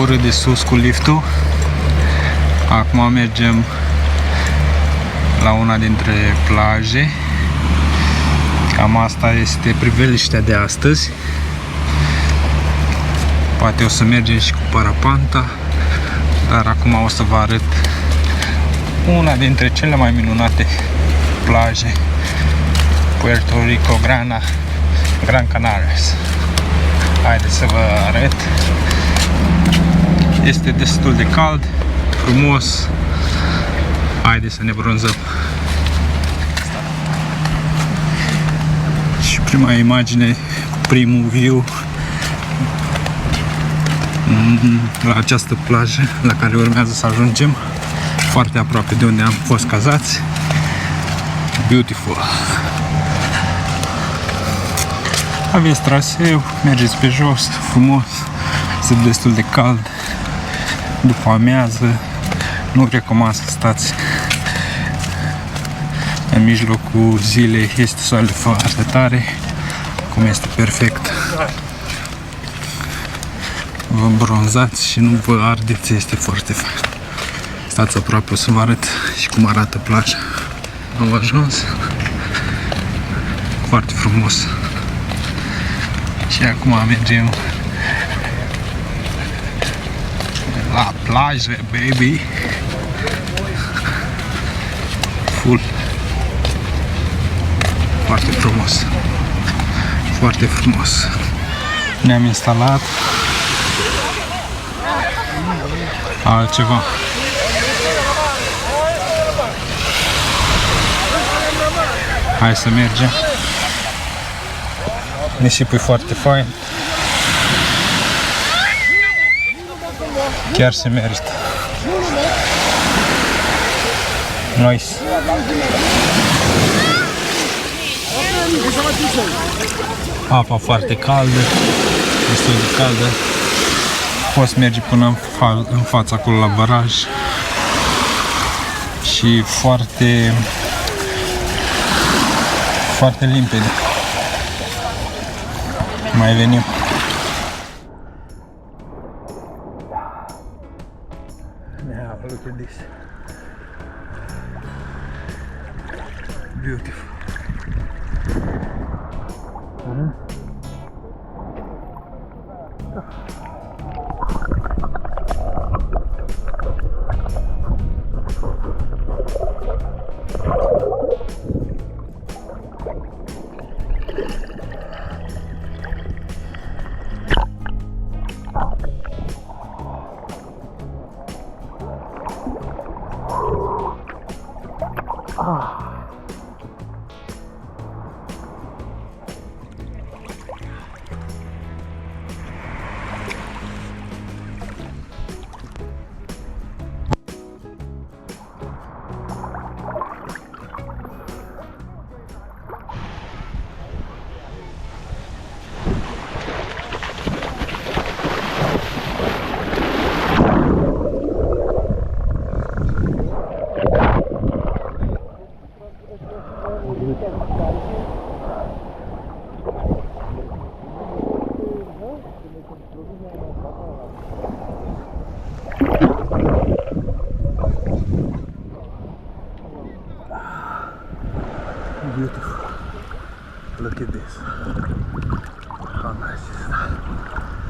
coborât de sus cu liftul. Acum mergem la una dintre plaje. Cam asta este priveliștea de astăzi. Poate o să mergem și cu parapanta, dar acum o să vă arăt una dintre cele mai minunate plaje, Puerto Rico, Gran Canarias. Haideți să vă arăt. Este destul de cald, frumos. Haideți să ne bronzăm. Și prima imagine, primul view la această plajă la care urmează să ajungem, foarte aproape de unde am fost cazați. Beautiful. Aveți traseu, mergeți pe jos, frumos, este destul de cald. După amiază, nu recomand să stați în mijlocul zilei, este soarele foarte tare, cum este perfect. Vă îmbronzați și nu vă ardeți, este foarte fain. Stați aproape, o să vă arăt și cum arată plaja. Am ajuns. Foarte frumos. Și acum mergem la plajă, baby. Full. Foarte frumos. Foarte frumos. Ne-am instalat. Altceva. Hai să mergem. Nisipul e foarte fain. Chiar se merită. Nice. Apa foarte caldă, destul de caldă. Poți merge până în fața acolo la baraj. Și foarte limpede. Mai venim. Now look at this. Beautiful. Beautiful. Look at this. How nice is that?